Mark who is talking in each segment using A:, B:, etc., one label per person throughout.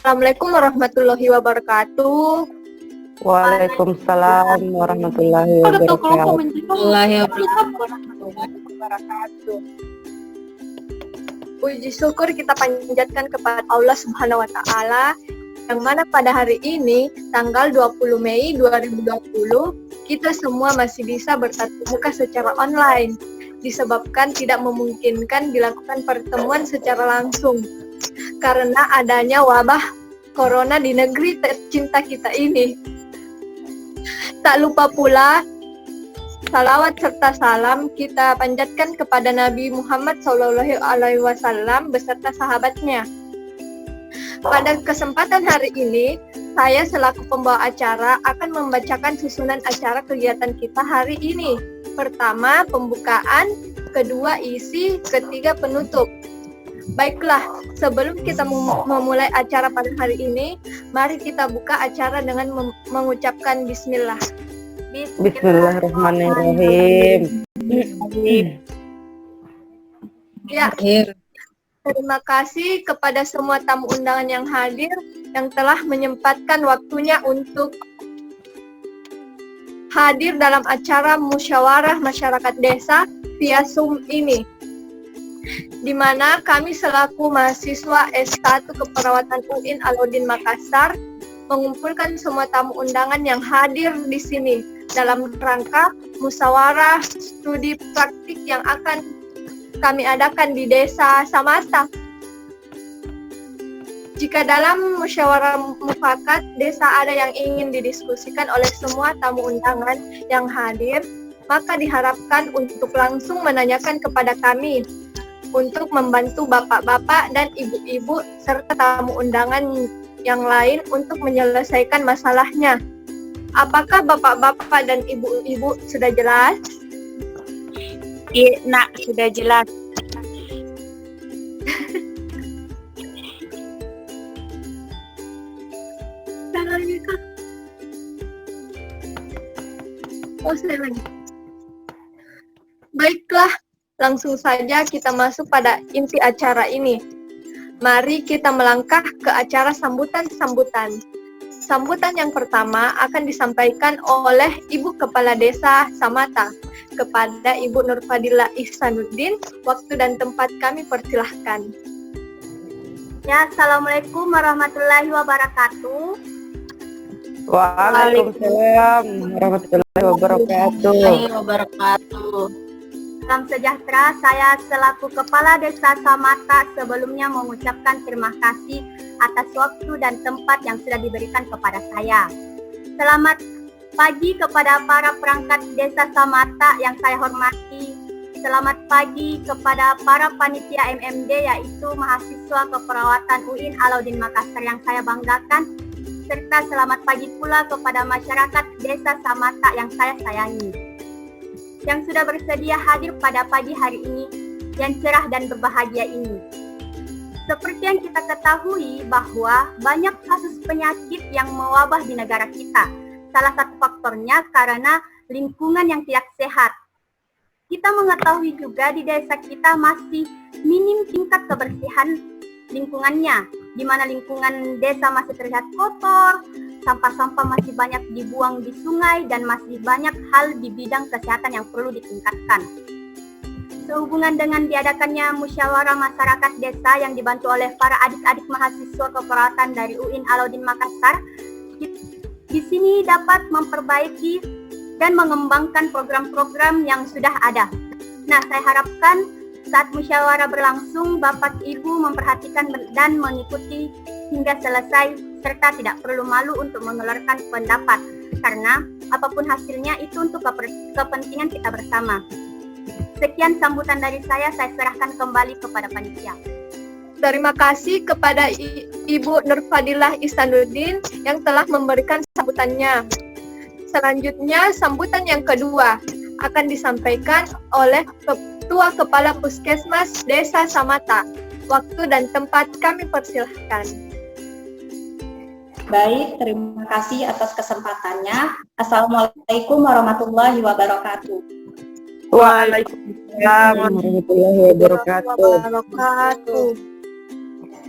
A: Assalamualaikum warahmatullahi wabarakatuh.
B: Waalaikumsalam warahmatullahi
A: wabarakatuh. Puji syukur kita panjatkan kepada Allah Subhanahu wa Ta'ala, yang mana pada hari ini, tanggal 20 Mei 2020, kita semua masih bisa bertatap muka secara online, disebabkan tidak memungkinkan dilakukan pertemuan secara langsung, karena adanya wabah corona di negeri tercinta kita ini. Tak lupa pula, salawat serta salam kita panjatkan kepada Nabi Muhammad SAW beserta sahabatnya. Pada kesempatan hari ini, saya selaku pembawa acara akan membacakan susunan acara kegiatan kita hari ini. Pertama, pembukaan, kedua, isi, ketiga, penutup. Baiklah, sebelum kita memulai acara pada hari ini, mari kita buka acara dengan mengucapkan bismillah.
B: Bismillahirrahmanirrahim.
A: Ya, terima kasih kepada semua tamu undangan yang hadir, yang telah menyempatkan waktunya untuk hadir dalam acara musyawarah masyarakat desa via Zoom ini, di mana kami selaku mahasiswa S1 Keperawatan UIN Alauddin Makassar mengumpulkan semua tamu undangan yang hadir di sini dalam rangka musyawarah studi praktik yang akan kami adakan di Desa Samata. Jika dalam musyawarah mufakat desa ada yang ingin didiskusikan oleh semua tamu undangan yang hadir, maka diharapkan untuk langsung menanyakan kepada kami untuk membantu bapak-bapak dan ibu-ibu serta tamu undangan yang lain untuk menyelesaikan masalahnya. Apakah bapak-bapak dan ibu-ibu sudah jelas?
C: Iya, nak, sudah jelas.
A: Saya lagi. Baiklah, langsung saja kita masuk pada inti acara ini. Mari kita melangkah ke acara sambutan-sambutan. Sambutan yang pertama akan disampaikan oleh Ibu Kepala Desa Samata kepada Ibu Nurfadilah Ihsanuddin. Waktu dan tempat kami persilahkan.
D: Ya, Assalamualaikum warahmatullahi wabarakatuh.
B: Waalaikumsalam warahmatullahi wabarakatuh.
D: Salam sejahtera, saya selaku Kepala Desa Samata sebelumnya mengucapkan terima kasih atas waktu dan tempat yang sudah diberikan kepada saya. Selamat pagi kepada para perangkat Desa Samata yang saya hormati. Selamat pagi kepada para panitia MMD, yaitu mahasiswa keperawatan UIN Alauddin Makassar yang saya banggakan. Serta selamat pagi pula kepada masyarakat Desa Samata yang saya sayangi, yang sudah bersedia hadir pada pagi hari ini yang cerah dan berbahagia ini. Seperti yang kita ketahui bahwa banyak kasus penyakit yang mewabah di negara kita. Salah satu faktornya karena lingkungan yang tidak sehat. Kita mengetahui juga di desa kita masih minim tingkat kebersihan lingkungannya, di mana lingkungan desa masih terlihat kotor, sampah-sampah masih banyak dibuang di sungai, dan masih banyak hal di bidang kesehatan yang perlu ditingkatkan. Sehubungan dengan diadakannya musyawarah masyarakat desa yang dibantu oleh para adik-adik mahasiswa keperawatan dari UIN Alauddin Makassar, di sini dapat memperbaiki dan mengembangkan program-program yang sudah ada. Nah, saya harapkan saat musyawarah berlangsung, Bapak Ibu memperhatikan dan mengikuti hingga selesai, serta tidak perlu malu untuk mengeluarkan pendapat, karena apapun hasilnya itu untuk kepentingan kita bersama. Sekian sambutan dari saya serahkan kembali kepada panitia.
A: Terima kasih kepada Ibu Nurfadilah Ihsanuddin yang telah memberikan sambutannya. Selanjutnya, sambutan yang kedua akan disampaikan oleh Ketua Kepala Puskesmas Desa Samata. Waktu dan tempat kami persilahkan.
E: Baik, terima kasih atas kesempatannya. Assalamualaikum warahmatullahi wabarakatuh.
B: Waalaikumsalam warahmatullahi wabarakatuh.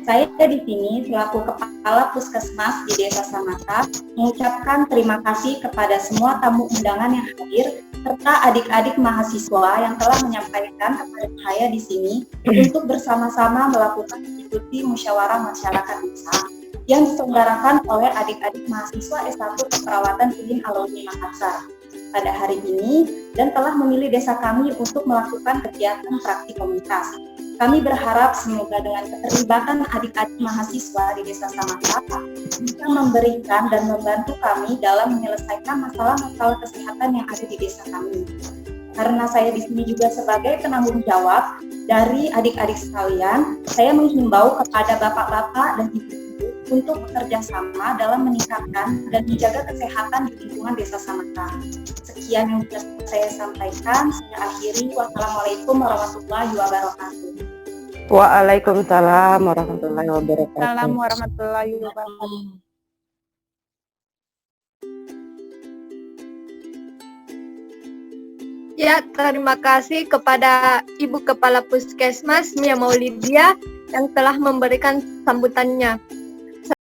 E: Saya di sini selaku Kepala Puskesmas di Desa Samata mengucapkan terima kasih kepada semua tamu undangan yang hadir serta adik-adik mahasiswa yang telah menyampaikan kepada saya di sini untuk bersama-sama melakukan diskusi musyawarah masyarakat desa yang diselenggarakan oleh adik-adik mahasiswa S1 Keperawatan UIN Alauddin Makassar pada hari ini dan telah memilih desa kami untuk melakukan kegiatan praktik komunitas. Kami berharap semoga dengan keterlibatan adik-adik mahasiswa di Desa Samata bisa memberikan dan membantu kami dalam menyelesaikan masalah-masalah kesehatan yang ada di desa kami. Karena saya di sini juga sebagai penanggung jawab dari adik-adik sekalian, saya menghimbau kepada bapak-bapak dan ibu-ibu untuk bekerja sama dalam meningkatkan dan menjaga kesehatan di lingkungan Desa Samata. Sekian yang bisa saya sampaikan, saya akhiri. Wassalamualaikum warahmatullahi wabarakatuh.
B: Waalaikumsalam warahmatullahi wabarakatuh.
C: Assalamualaikum warahmatullahi wabarakatuh.
A: Ya, terima kasih kepada Ibu Kepala Puskesmas Mia Maulidia yang telah memberikan sambutannya.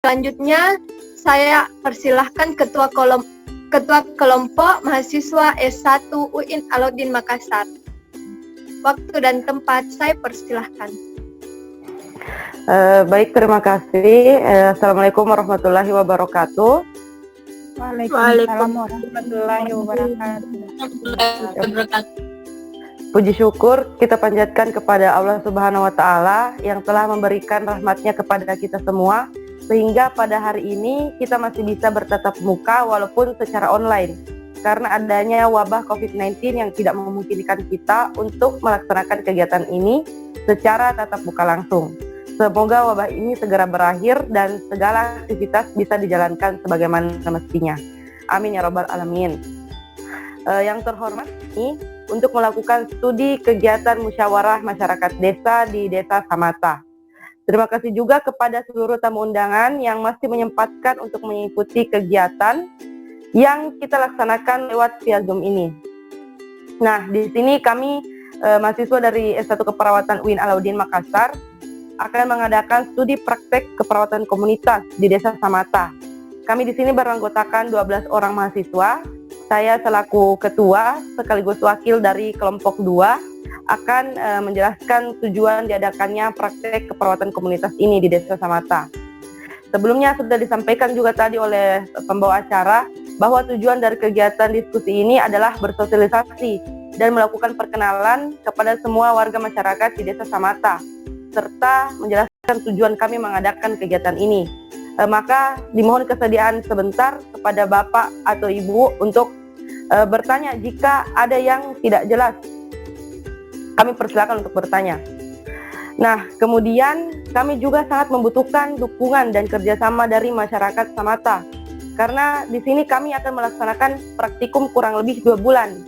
A: Selanjutnya, saya persilahkan Ketua Kelompok Mahasiswa S1 UIN Alauddin Makassar. Waktu dan tempat saya persilahkan.
B: Baik, terima kasih. Assalamualaikum warahmatullahi wabarakatuh.
C: Waalaikumsalam warahmatullahi wabarakatuh.
B: Puji syukur kita panjatkan kepada Allah Subhanahu wa Ta'ala yang telah memberikan rahmatnya kepada kita semua, sehingga pada hari ini kita masih bisa bertatap muka walaupun secara online karena adanya wabah COVID-19 yang tidak memungkinkan kita untuk melaksanakan kegiatan ini secara tatap muka langsung. Semoga wabah ini segera berakhir dan segala aktivitas bisa dijalankan sebagaimana mestinya. Amin ya rabbal alamin. Yang terhormat ini untuk melakukan studi kegiatan musyawarah masyarakat desa di Desa Samata. Terima kasih juga kepada seluruh tamu undangan yang masih menyempatkan untuk mengikuti kegiatan yang kita laksanakan lewat via Zoom ini. Nah, di sini kami mahasiswa dari S1 Keperawatan UIN Alauddin Makassar akan mengadakan studi praktek keperawatan komunitas di Desa Samata. Kami di sini beranggotakan 12 orang mahasiswa. Saya selaku ketua sekaligus wakil dari kelompok 2 akan menjelaskan tujuan diadakannya praktek keperawatan komunitas ini di Desa Samata. Sebelumnya sudah disampaikan juga tadi oleh pembawa acara bahwa tujuan dari kegiatan diskusi ini adalah bersosialisasi dan melakukan perkenalan kepada semua warga masyarakat di Desa Samata, serta menjelaskan tujuan kami mengadakan kegiatan ini. Maka dimohon kesediaan sebentar kepada Bapak atau Ibu untuk bertanya jika ada yang tidak jelas. Kami persilakan untuk bertanya. Nah, kemudian kami juga sangat membutuhkan dukungan dan kerjasama dari masyarakat Samata. Karena di sini kami akan melaksanakan praktikum kurang lebih 2 bulan.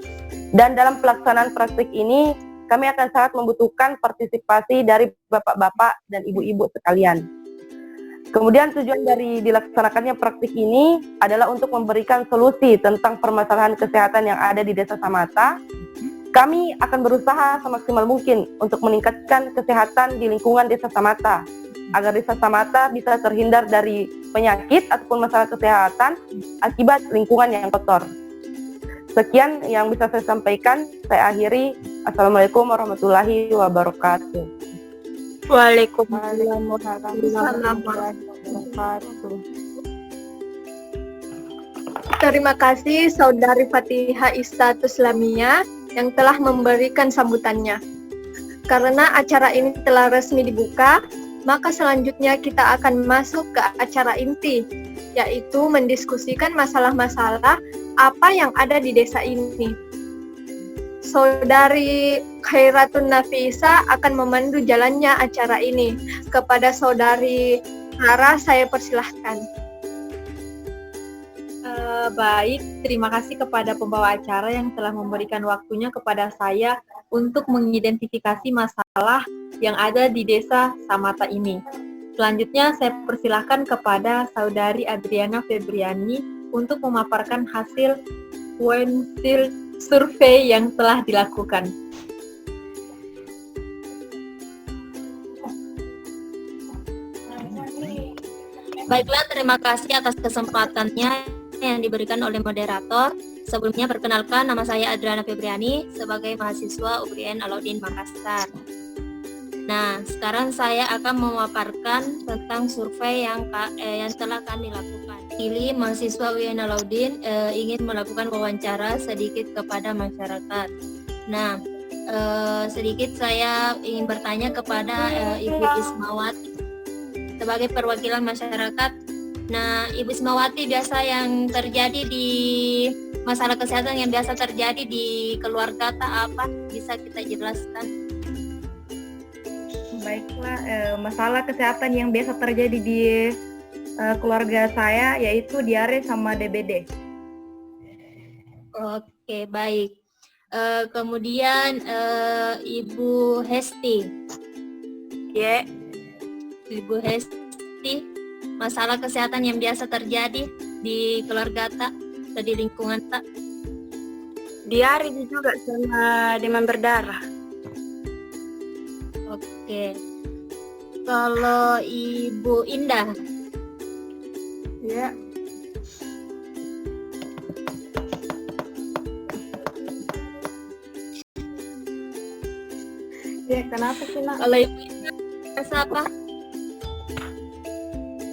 B: Dan dalam pelaksanaan praktik ini, kami akan sangat membutuhkan partisipasi dari bapak-bapak dan ibu-ibu sekalian. Kemudian tujuan dari dilaksanakannya praktik ini adalah untuk memberikan solusi tentang permasalahan kesehatan yang ada di Desa Samata. Kami akan berusaha semaksimal mungkin untuk meningkatkan kesehatan di lingkungan Desa Samata, agar Desa Samata bisa terhindar dari penyakit ataupun masalah kesehatan akibat lingkungan yang kotor. Sekian yang bisa saya sampaikan, saya akhiri. Assalamualaikum warahmatullahi wabarakatuh.
C: Waalaikumsalam warahmatullahi wabarakatuh.
A: Terima kasih Saudari Fatihah Istatus Lamia yang telah memberikan sambutannya. Karena acara ini telah resmi dibuka, maka selanjutnya kita akan masuk ke acara inti, yaitu mendiskusikan masalah-masalah apa yang ada di desa ini. Saudari Khairatun Nafisa akan memandu jalannya acara ini. Kepada Saudari Hara, saya persilahkan.
F: Baik, terima kasih kepada pembawa acara yang telah memberikan waktunya kepada saya untuk mengidentifikasi masalah yang ada di Desa Samata ini. Selanjutnya saya persilahkan kepada Saudari Adriana Febriani untuk memaparkan hasil survei yang telah dilakukan.
G: Baiklah, terima kasih atas kesempatannya yang diberikan oleh moderator. Sebelumnya perkenalkan, nama saya Adriana Febriani sebagai mahasiswa UGM Alauddin Makassar. Nah, sekarang saya akan memaparkan tentang survei yang telah kami lakukan. Ini mahasiswa UGM Alauddin ingin melakukan wawancara sedikit kepada masyarakat. Nah, sedikit saya ingin bertanya kepada Ibu Ismawati sebagai perwakilan masyarakat. Nah, Ibu Ismawati, biasa yang terjadi di masalah kesehatan yang biasa terjadi di keluarga apa? Bisa kita jelaskan?
F: Baiklah, masalah kesehatan yang biasa terjadi di keluarga saya yaitu diare sama DBD.
G: Oke, baik. Kemudian Ibu Hesti.
C: Ya,
G: Ibu Hesti, masalah kesehatan yang biasa terjadi di keluarga tak atau di lingkungan tak?
C: diare juga sama demam berdarah.
G: Oke. Kalau Ibu Indah?
C: Ya, ya kenapa sih nak?
G: Kalau Ibu Indah rasa apa?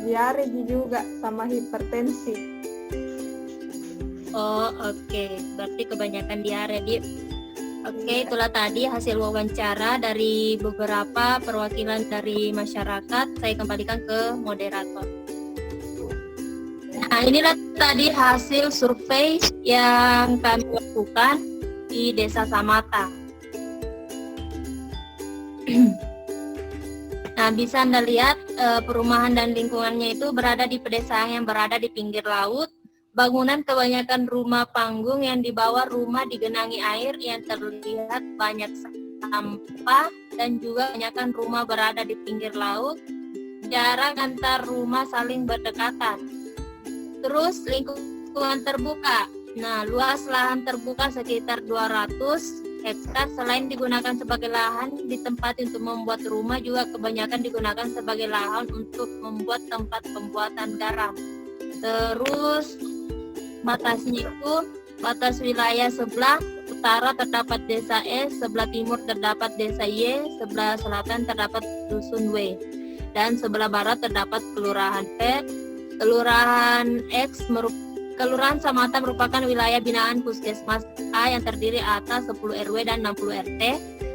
C: Diare juga sama hipertensi.
G: Oh, oke. Berarti kebanyakan diare, Di. Oke, itulah tadi hasil wawancara dari beberapa perwakilan dari masyarakat. Saya kembalikan ke moderator. Nah, inilah tadi hasil survei yang kami lakukan di Desa Samata. Nah, bisa Anda lihat perumahan dan lingkungannya itu berada di pedesaan yang berada di pinggir laut. Bangunan kebanyakan rumah panggung yang di bawah rumah digenangi air yang terlihat banyak sampah dan juga kebanyakan rumah berada di pinggir laut. Jarak antar rumah saling berdekatan. Terus lingkungan terbuka. Nah, luas lahan terbuka sekitar 200 hektar. Selain digunakan sebagai lahan di tempat untuk membuat rumah, juga kebanyakan digunakan sebagai lahan untuk membuat tempat pembuatan garam. Terus batasnya itu batas wilayah sebelah utara terdapat desa S, sebelah timur terdapat desa Y, sebelah selatan terdapat dusun W, dan sebelah barat terdapat kelurahan P. Kelurahan X Kelurahan Samata merupakan wilayah binaan Puskesmas A yang terdiri atas 10 RW dan 60 RT.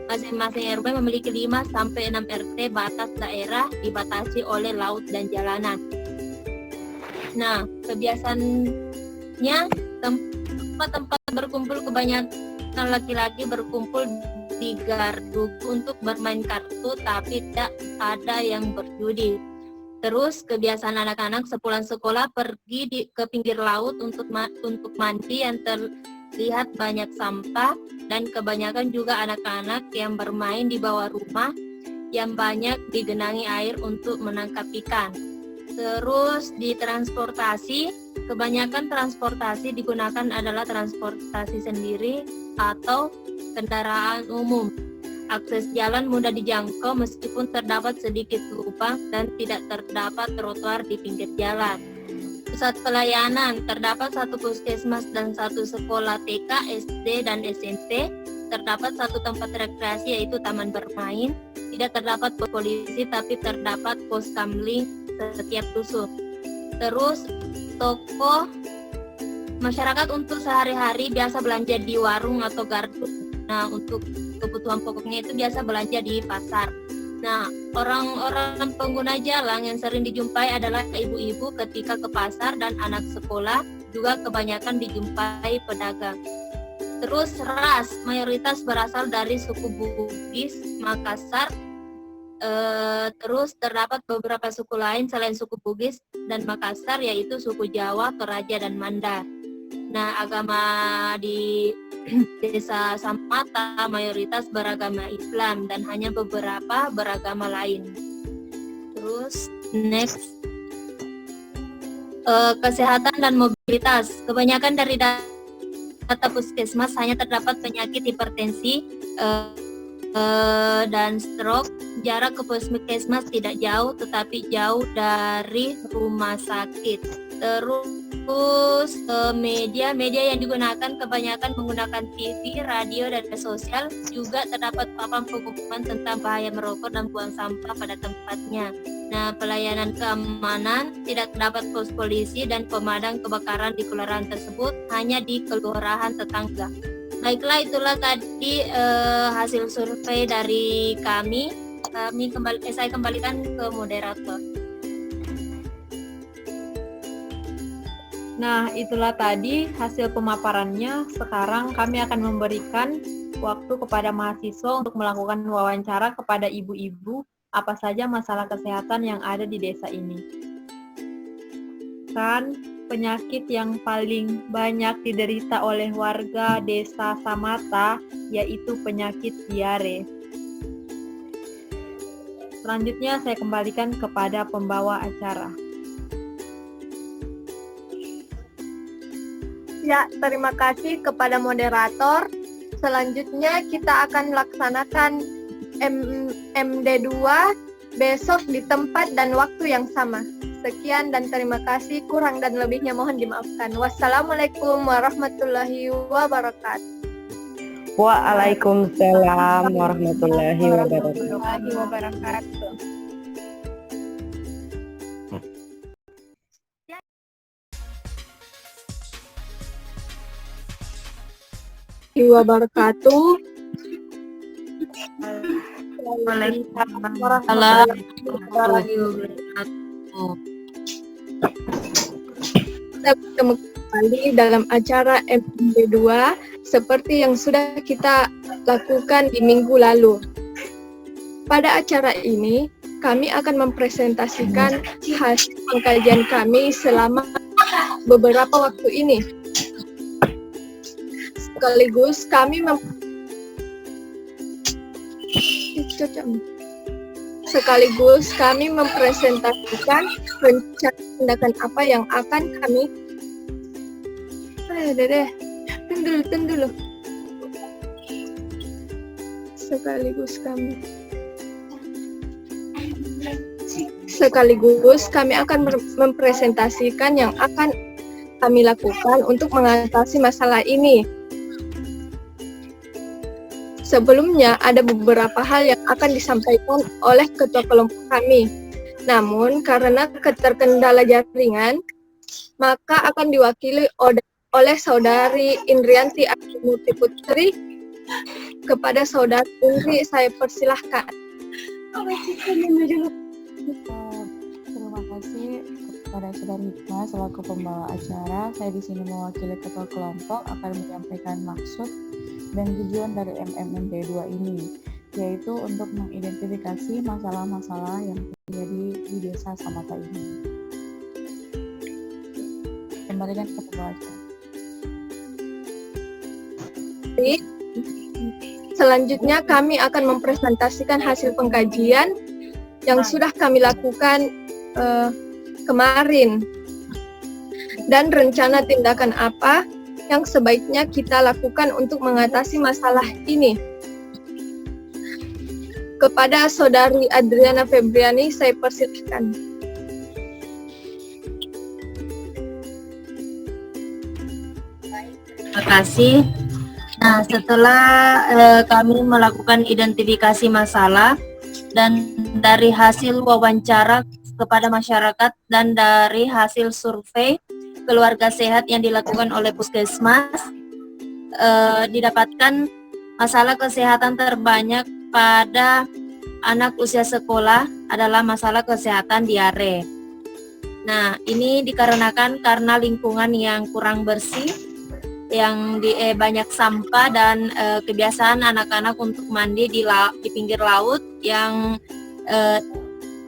G: Masing-masing RW memiliki 5 sampai 6 RT. Batas daerah dibatasi oleh laut dan jalanan. Nah, kebiasaannya tempat-tempat berkumpul kebanyakan laki-laki berkumpul di garduk untuk bermain kartu, tapi tidak ada yang berjudi. Terus kebiasaan anak-anak sepulang sekolah pergi ke pinggir laut untuk mandi yang terlihat banyak sampah, dan kebanyakan juga anak-anak yang bermain di bawah rumah yang banyak digenangi air untuk menangkap ikan. Terus di transportasi, kebanyakan transportasi digunakan adalah transportasi sendiri atau kendaraan umum. Akses jalan mudah dijangkau meskipun terdapat sedikit lubang dan tidak terdapat trotoar di pinggir jalan. Pusat pelayanan, terdapat 1 puskesmas dan 1 sekolah TK, SD, dan SMP. Terdapat 1 tempat rekreasi yaitu taman bermain. Tidak terdapat polisi tapi terdapat pos kamling setiap dusun. Terus toko masyarakat untuk sehari-hari biasa belanja di warung atau garduk. Nah, untuk kebutuhan pokoknya itu biasa belanja di pasar. Nah, orang-orang pengguna jalan yang sering dijumpai adalah ibu-ibu ketika ke pasar, dan anak sekolah juga kebanyakan dijumpai pedagang. Terus ras, mayoritas berasal dari suku Bugis, Makassar. Terus terdapat beberapa suku lain selain suku Bugis dan Makassar, yaitu suku Jawa, Toraja, dan Mandar. Nah, agama di Desa Samata mayoritas beragama Islam dan hanya beberapa beragama lain. Terus next, kesehatan dan mobilitas. Kebanyakan dari data puskesmas hanya terdapat penyakit hipertensi dan stroke. jarak ke puskesmas tidak jauh, tetapi jauh dari rumah sakit. Terus media yang digunakan kebanyakan menggunakan TV, radio, dan media sosial. Juga terdapat papan pengumuman tentang bahaya merokok dan buang sampah pada tempatnya. Nah, pelayanan keamanan tidak terdapat pos polisi dan pemadam kebakaran di kelurahan tersebut, hanya di kelurahan tetangga. Baiklah, itulah tadi hasil survei dari kami. Saya kembalikan ke moderator.
F: Nah, itulah tadi hasil pemaparannya. Sekarang kami akan memberikan waktu kepada mahasiswa untuk melakukan wawancara kepada ibu-ibu apa saja masalah kesehatan yang ada di desa ini. Kan penyakit yang paling banyak diderita oleh warga desa Samata yaitu penyakit diare. Selanjutnya saya kembalikan kepada pembawa acara.
A: Ya, terima kasih kepada moderator. Selanjutnya kita akan melaksanakan MD2 besok di tempat dan waktu yang sama. Sekian dan terima kasih. Kurang dan lebihnya mohon dimaafkan. Wassalamualaikum warahmatullahi wabarakatuh.
B: Waalaikumsalam warahmatullahi wabarakatuh.
A: Wabarakatuh. Kita bertemu kembali dalam acara MD2 seperti yang sudah kita lakukan di minggu lalu. Pada acara ini, kami akan mempresentasikan hasil pengkajian kami selama beberapa waktu ini. Sekaligus kami mempresentasikan rencana tindakan apa yang akan kami tunggu. Sekaligus kami akan mempresentasikan yang akan kami lakukan untuk mengatasi masalah ini. Sebelumnya ada beberapa hal yang akan disampaikan oleh ketua kelompok kami. Namun karena keterkendala jaringan, maka akan diwakili oleh saudari Indrianti Murti Putri. Kepada saudari Indri saya persilahkan.
H: Terima kasih kepada saudari Hikmah selaku pembawa acara. Saya di sini mewakili ketua kelompok akan menyampaikan maksud dan tujuan dari MMMD2 ini, yaitu untuk mengidentifikasi masalah-masalah yang terjadi di desa Samata ini. Kembalikan ke pembawa acara.
A: Selanjutnya kami akan mempresentasikan hasil pengkajian yang sudah kami lakukan kemarin dan rencana tindakan apa yang sebaiknya kita lakukan untuk mengatasi masalah ini. Kepada saudari Adriana Febriani saya persilahkan.
G: Terima kasih. Nah, setelah kami melakukan identifikasi masalah dan dari hasil wawancara kepada masyarakat dan dari hasil survei keluarga sehat yang dilakukan oleh puskesmas, didapatkan masalah kesehatan terbanyak pada anak usia sekolah adalah masalah kesehatan diare. Nah, ini dikarenakan karena lingkungan yang kurang bersih, yang banyak sampah dan kebiasaan anak-anak untuk mandi di pinggir laut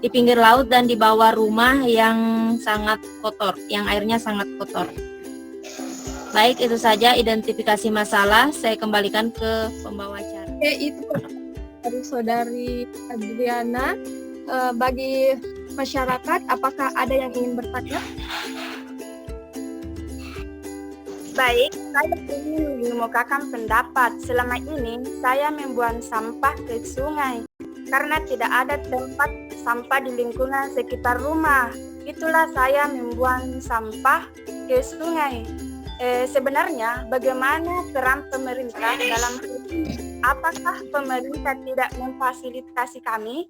G: di pinggir laut dan di bawah rumah yang sangat kotor, yang airnya sangat kotor. Baik, itu saja identifikasi masalah. Saya kembalikan ke pembawa acara.
A: Oke, itu dari saudari Adriana. Bagi masyarakat, apakah ada yang ingin bertanya?
C: Baik, saya ingin mengemukakan pendapat. Selama ini saya membuang sampah ke sungai. karena tidak ada tempat sampah di lingkungan sekitar rumah. Itulah saya membuang sampah ke sungai. Sebenarnya bagaimana peran pemerintah dalam hal ini? Apakah pemerintah tidak memfasilitasi kami?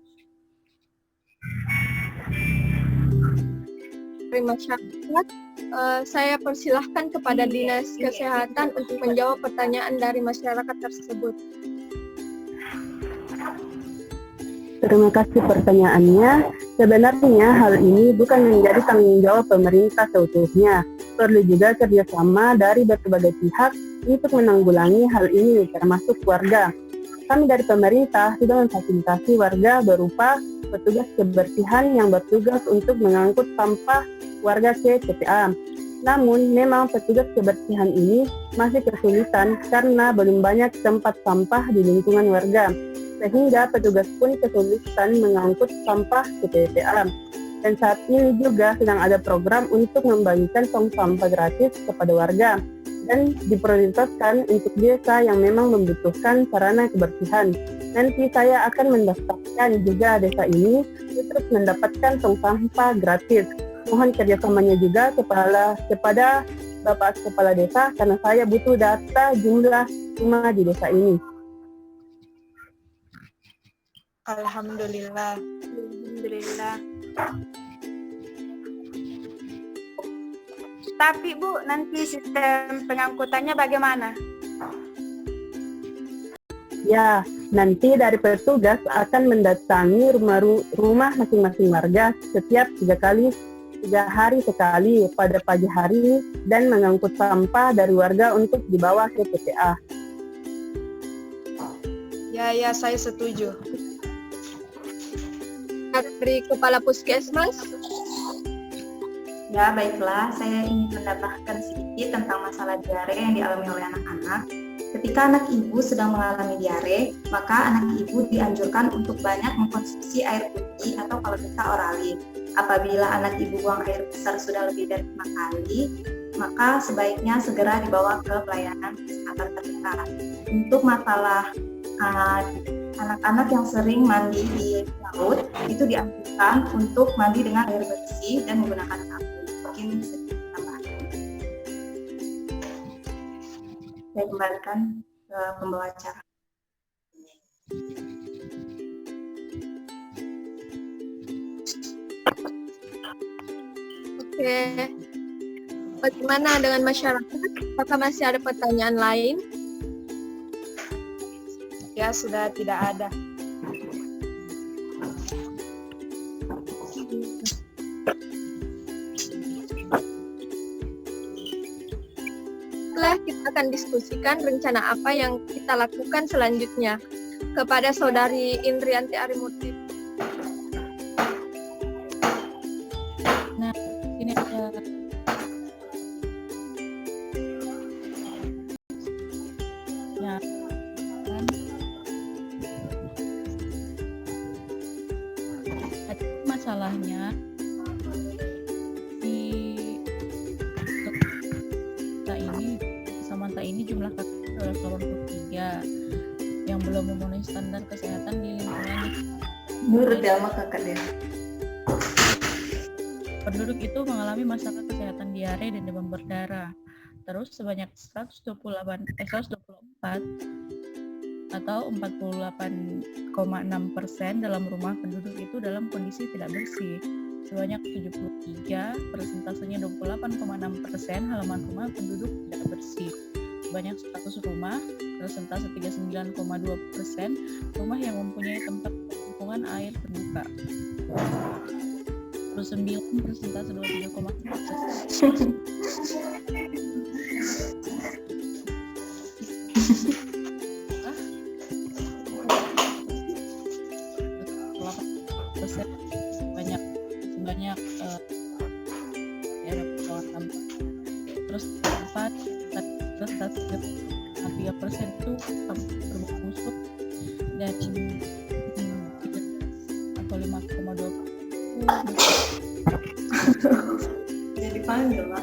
A: Dari masyarakat, saya persilahkan kepada Dinas Kesehatan untuk menjawab pertanyaan dari masyarakat tersebut.
B: Terima kasih pertanyaannya. Sebenarnya hal ini bukan menjadi tanggung jawab pemerintah seutuhnya. Perlu juga kerjasama dari berbagai pihak untuk menanggulangi hal ini, termasuk warga. Kami dari pemerintah sudah memfasilitasi warga berupa petugas kebersihan yang bertugas untuk mengangkut sampah warga ke TPA. Namun, memang petugas kebersihan ini masih kesulitan karena belum banyak tempat sampah di lingkungan warga, sehingga petugas pun kesulitan mengangkut sampah ke TPA. Dan saat ini juga sedang ada program untuk membagikan tong sampah gratis kepada warga dan diprioritaskan untuk desa yang memang membutuhkan sarana kebersihan. Nanti saya akan mendaftarkan juga desa ini untuk mendapatkan tong sampah gratis. Mohon kerjasamanya juga kepada Bapak Kepala Desa karena saya butuh data jumlah rumah di desa ini.
C: Alhamdulillah. Tapi Bu, nanti sistem pengangkutannya bagaimana?
B: Ya, nanti dari petugas akan mendatangi rumah masing-masing warga setiap 3 hari sekali pada pagi hari dan mengangkut sampah dari warga untuk dibawa ke TPA.
C: Ya, saya setuju.
A: Dari Kepala Puskesmas,
E: Ya, baiklah, saya ingin menambahkan sedikit tentang masalah diare yang dialami oleh anak-anak. Ketika anak ibu sedang mengalami diare, maka anak ibu dianjurkan untuk banyak mengkonsumsi air putih atau kalau bisa oralin. Apabila anak ibu buang air besar sudah lebih dari 5 kali, maka sebaiknya segera dibawa ke pelayanan kesehatan terdekat. Untuk masalah anak-anak yang sering mandi di laut, itu dianjurkan untuk mandi dengan air bersih dan menggunakan sabun. Mungkin sedikit tambahan. Saya kembalikan ke pembawa acara.
A: oke. Bagaimana dengan masyarakat? Apakah masih ada pertanyaan lain?
C: Ya, sudah tidak ada.
A: Setelah kita akan diskusikan rencana apa yang kita lakukan selanjutnya. Kepada Saudari Indrianti Arimurti.
H: Nah, ini ada ya kan masalahnya di Samanta ini jumlah kasusnya 283 yang belum memenuhi standar kesehatan di lingkungan.
E: Menurut Delma Kakak Dea.
H: Penduduk itu mengalami masalah kesehatan diare dan demam berdarah. Terus sebanyak 124 atau 48,6% dalam rumah penduduk itu dalam kondisi tidak bersih. Sebanyak 73, persentasenya 28,6% halaman rumah penduduk tidak bersih. Sebanyak 100 rumah, persentase 39,2%, rumah yang mempunyai tempat penampungan air terbuka. 9 persentase 23,6%. sebanyak daerah perawatan. Terus 3% itu berbusuk dan 3 atau 5,2
E: Jadi panggil lah.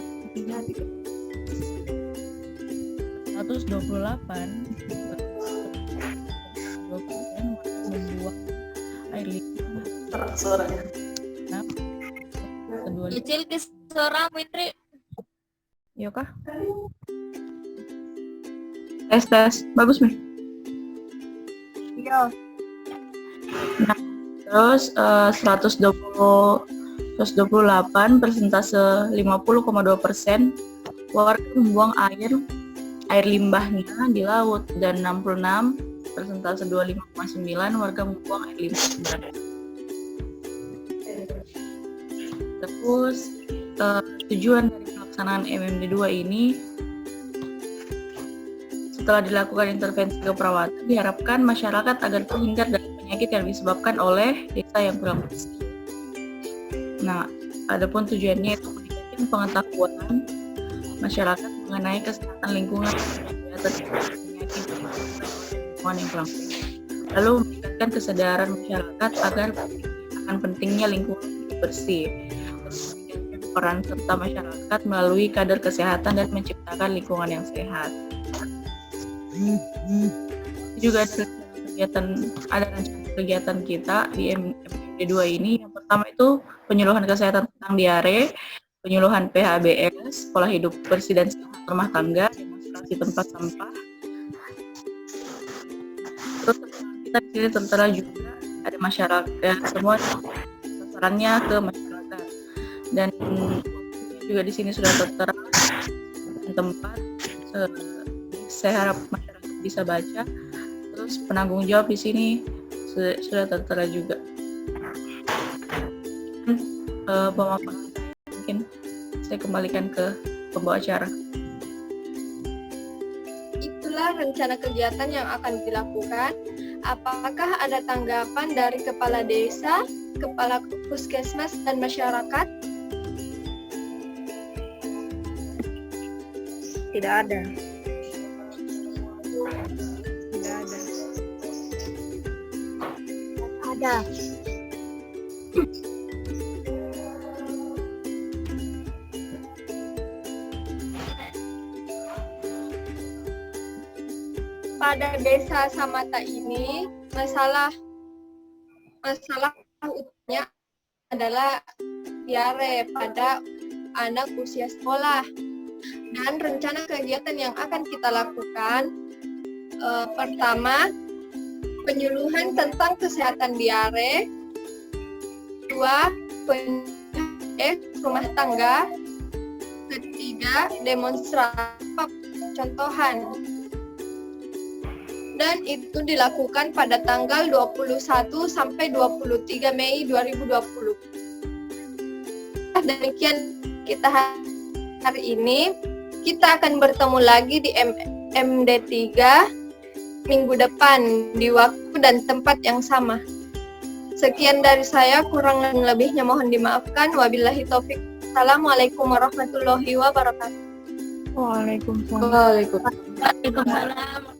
H: 128 membuang
B: Suaranya.
G: Kecil ke suara Fitri.
I: Iya kah? Tes. Bagus, Mi?
A: Iya.
I: Nah, terus 128 persentase 50,2% warga membuang air limbahnya di laut, dan 66 persentase 25,9 warga membuang air limbah di darat. Terus tujuan dari pelaksanaan MMD 2 ini, setelah dilakukan intervensi keperawatan, diharapkan masyarakat agar terhindar dari penyakit yang disebabkan oleh desa yang kurang bersih. Nah, adapun tujuannya itu meningkatkan pengetahuan masyarakat mengenai kesehatan lingkungan atas penyakit lingkungan yang kurang sehat. Lalu meningkatkan kesadaran masyarakat akan pentingnya lingkungan bersih. Meningkatkan peran serta masyarakat melalui kader kesehatan dan menciptakan lingkungan yang sehat. Juga ada rencana kegiatan kita di MMD 2 ini. Yang pertama itu penyuluhan kesehatan tentang diare, penyuluhan PHBS, pola hidup bersih dan sehat rumah tangga, demonstrasi tempat sampah. Terus kita di sini tertera juga ada masyarakat, semua sasarannya ke masyarakat, dan juga di sini sudah tertera tempat. Saya harap masyarakat bisa baca. Terus penanggung jawab di sini sudah tertera juga. Pemaparan mungkin saya kembalikan ke pembawa acara.
A: Itulah rencana kegiatan yang akan dilakukan. Apakah ada tanggapan dari kepala desa, kepala puskesmas, dan masyarakat?
F: Tidak ada.
A: Ada. Pada desa Samata ini, masalah utamanya adalah diare pada anak usia sekolah. Dan rencana kegiatan yang akan kita lakukan, pertama, penyuluhan tentang kesehatan diare, 2, rumah tangga, ketiga, demonstrasi contohan. Dan itu dilakukan pada tanggal 21 sampai 23 Mei 2020. Demikian kita hari ini. Kita akan bertemu lagi di MD 3 minggu depan di waktu dan tempat yang sama. Sekian dari saya, kurang dan lebihnya mohon dimaafkan. Wabillahi taufik. Assalamualaikum warahmatullahi wabarakatuh.
F: Waalaikumsalam.
G: Waalaikumsalam.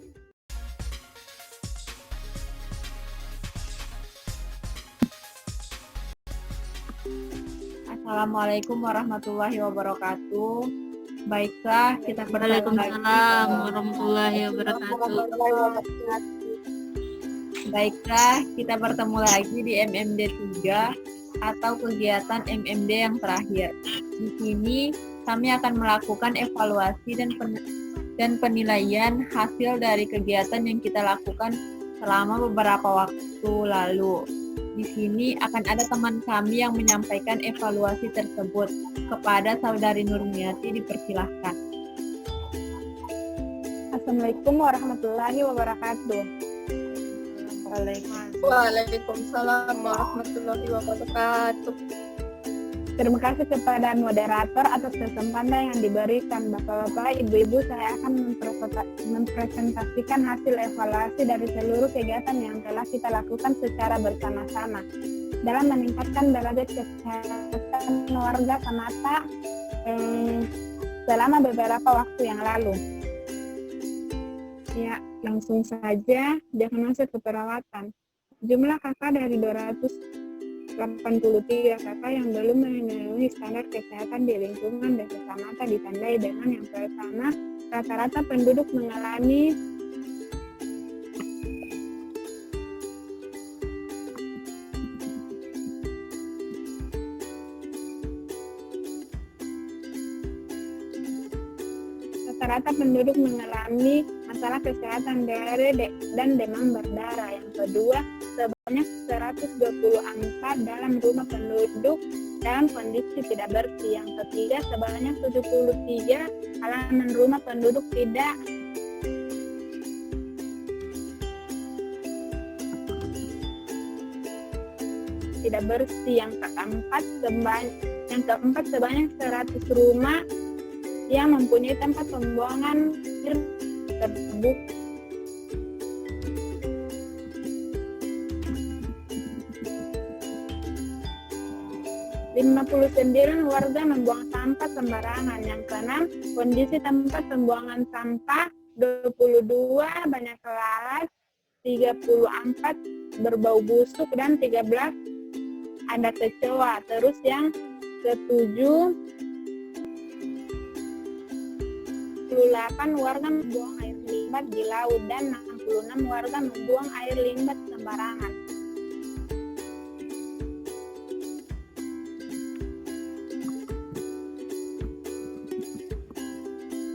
F: Assalamualaikum warahmatullahi wabarakatuh. Baiklah, kita bertemu lagi.
G: Waalaikumsalam warahmatullahi wabarakatuh.
F: Baiklah, kita bertemu lagi di MMD 3 atau kegiatan MMD yang terakhir. Di sini kami akan melakukan evaluasi dan penilaian hasil dari kegiatan yang kita lakukan selama beberapa waktu lalu. Di sini akan ada teman kami yang menyampaikan evaluasi tersebut. Kepada Saudari Nurmiati dipersilahkan.
C: Assalamualaikum warahmatullahi wabarakatuh.
A: Waalaikumsalam warahmatullahi wabarakatuh.
C: Terima kasih kepada moderator atas kesempatan yang diberikan. Bapak-bapak, ibu-ibu, saya akan mempresentasikan hasil evaluasi dari seluruh kegiatan yang telah kita lakukan secara bersama-sama dalam meningkatkan derajat kesehatan warga Samata selama beberapa waktu yang lalu. Ya, langsung saja diagnosis keperawatan. Jumlah kakak dari 283 kakak yang belum memenuhi standar kesehatan di lingkungan desa Samata ditandai dengan yang pertama, rata-rata penduduk mengalami
J: rata-rata penduduk mengalami masalah kesehatan diare dan demam berdarah. Yang kedua, sebanyak 124 dalam rumah penduduk dalam kondisi tidak bersih. Yang ketiga, sebanyak 73 halaman rumah penduduk tidak bersih. Yang keempat, sebanyak 100 rumah yang mempunyai tempat pembuangan air terbuka. ...59 warga membuang sampah sembarangan. Yang keenam, kondisi tempat pembuangan sampah 22 banyak lalat, 34 berbau busuk, dan 13 ada kecoa. Terus yang ketujuh, 68 warga membuang air limbah di laut dan 66 warga membuang air limbah sembarangan.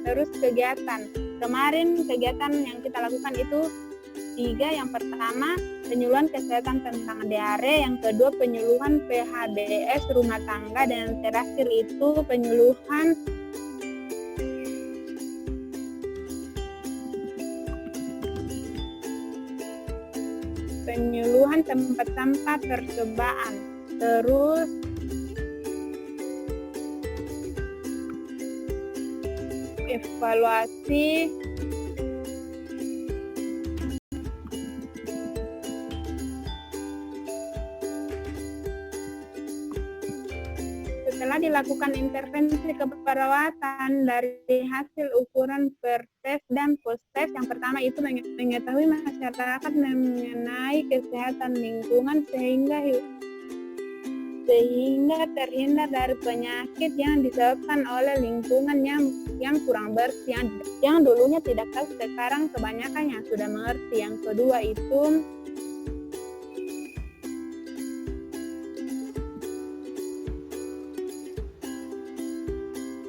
J: Terus kegiatan. Kemarin kegiatan yang kita lakukan itu 3. Yang pertama, penyuluhan kesehatan tentang diare. Yang kedua, penyuluhan PHBS rumah tangga. Dan yang terakhir itu penyuluhan tempat sampah percobaan. Terus evaluasi setelah dilakukan intervensi keperawatan dari hasil ukuran per-tes dan post-tes. Yang pertama itu mengetahui masyarakat mengenai kesehatan lingkungan sehingga terhindar dari penyakit yang disebabkan oleh lingkungan yang kurang bersih, yang dulunya tidak tahu, sekarang kebanyakan yang sudah mengerti. Yang kedua itu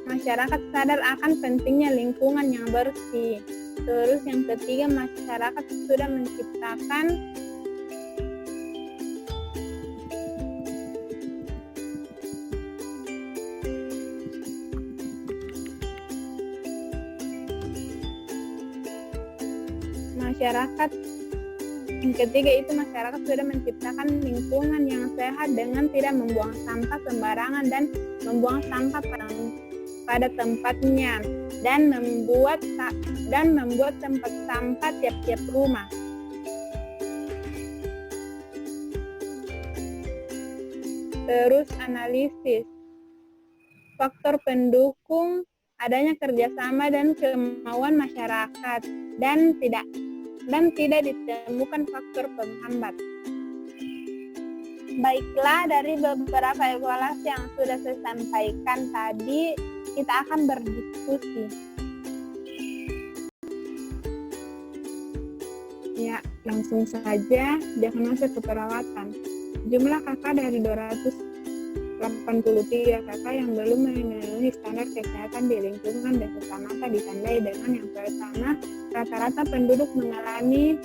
J: masyarakat sadar akan pentingnya lingkungan yang bersih. Terus yang ketiga, masyarakat sudah menciptakan lingkungan yang sehat dengan tidak membuang sampah sembarangan dan membuang sampah pada tempatnya, dan membuat tempat sampah tiap-tiap rumah. Terus analisis faktor pendukung adanya kerjasama dan kemauan masyarakat, dan tidak ditemukan faktor penghambat. Baiklah, dari beberapa evaluasi yang sudah saya sampaikan tadi, kita akan berdiskusi. Ya, langsung saja diagnosa keperawatan. Jumlah kakak dari 283 kakak yang belum memenuhi standar kesehatan di lingkungan Desa Samata ditandai dengan yang pertama, rata-rata penduduk mengalami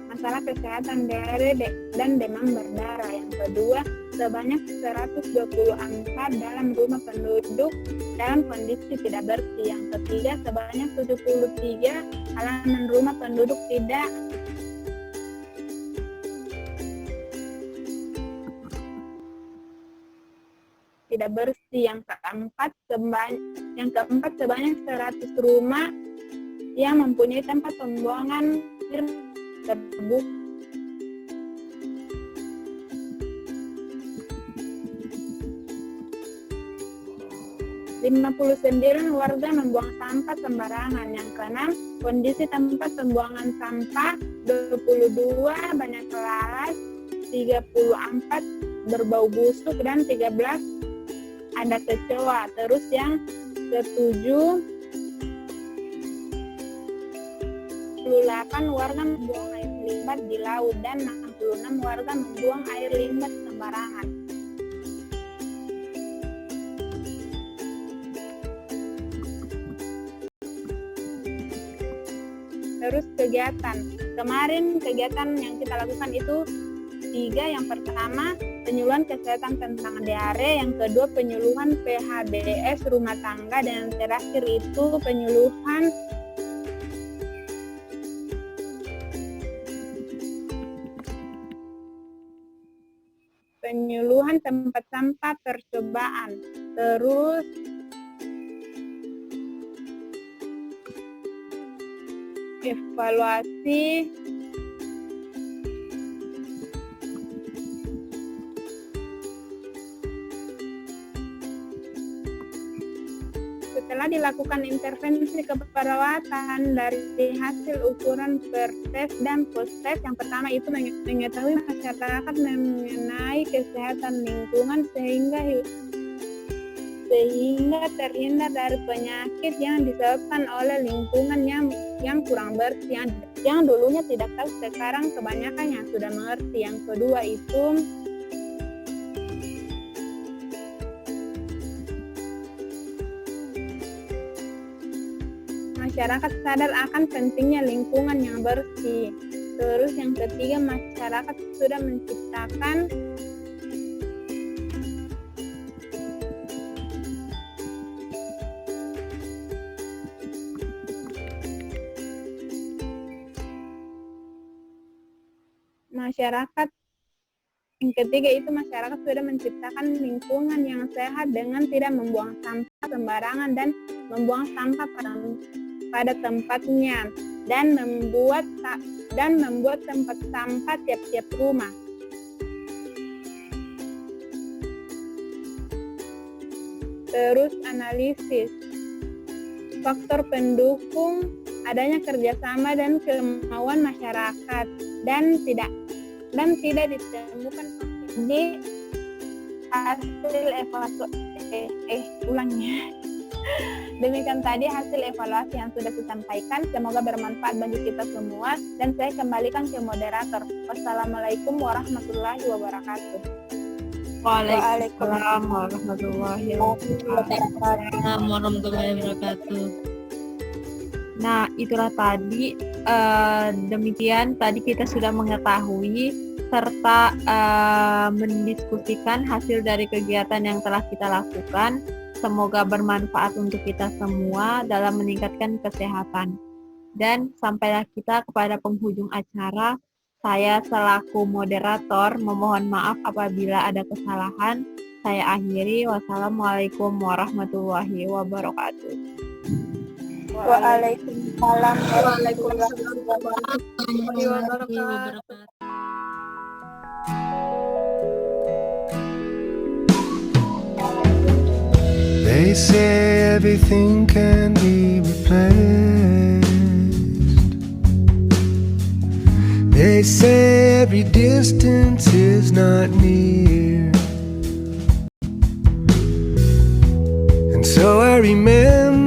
J: masalah kesehatan diare dan demam berdarah. Yang kedua, sebanyak 124 dalam rumah penduduk dalam kondisi tidak bersih. Yang ketiga, sebanyak 73 halaman rumah penduduk tidak bersih. Yang keempat, sebanyak 100 rumah yang mempunyai tempat pembuangan air terbuka. ...59 warga membuang sampah sembarangan. Yang keenam, kondisi tempat pembuangan sampah 22 banyak lalat, 34 berbau busuk, dan 13 ada kecoa. Terus yang ketujuh, 58 warga membuang air limbah di laut dan 66 warga membuang air limbah sembarangan. Terus kegiatan. Kemarin kegiatan yang kita lakukan itu 3. Yang pertama, penyuluhan kesehatan tentang diare. Yang kedua, penyuluhan PHBS rumah tangga. Dan yang terakhir itu penyuluhan tempat sampah percobaan. Terus evaluasi setelah dilakukan intervensi keperawatan dari hasil ukuran per-tes dan post-tes. Yang pertama itu mengetahui masyarakat mengenai kesehatan lingkungan sehingga terhindar dari penyakit yang disebabkan oleh lingkungan yang kurang bersih, yang dulunya tidak tahu, sekarang kebanyakan yang sudah mengerti. Yang kedua itu masyarakat sadar akan pentingnya lingkungan yang bersih. Terus yang ketiga, masyarakat sudah menciptakan lingkungan yang sehat dengan tidak membuang sampah sembarangan dan membuang sampah pada tempatnya, dan membuat tempat sampah tiap-tiap rumah. Terus analisis faktor pendukung adanya kerjasama dan kemauan masyarakat dan tidak ditemukan di hasil evaluasi. Demikian tadi hasil evaluasi yang sudah saya sampaikan. Semoga bermanfaat bagi kita semua, dan saya kembalikan ke moderator. Wassalamualaikum warahmatullahi wabarakatuh.
F: Waalaikumsalam warahmatullahi wabarakatuh. Nah, itulah tadi demikian tadi kita sudah mengetahui serta mendiskusikan hasil dari kegiatan yang telah kita lakukan. Semoga bermanfaat untuk kita semua dalam meningkatkan kesehatan. Dan sampailah kita kepada penghujung acara. Saya selaku moderator memohon maaf apabila ada kesalahan. Saya akhiri. Wassalamualaikum warahmatullahi wabarakatuh.
J: Waalaikumsalam
G: warahmatullahi wabarakatuh.
K: They say everything can be replaced. They say every distance is not near. And so I remember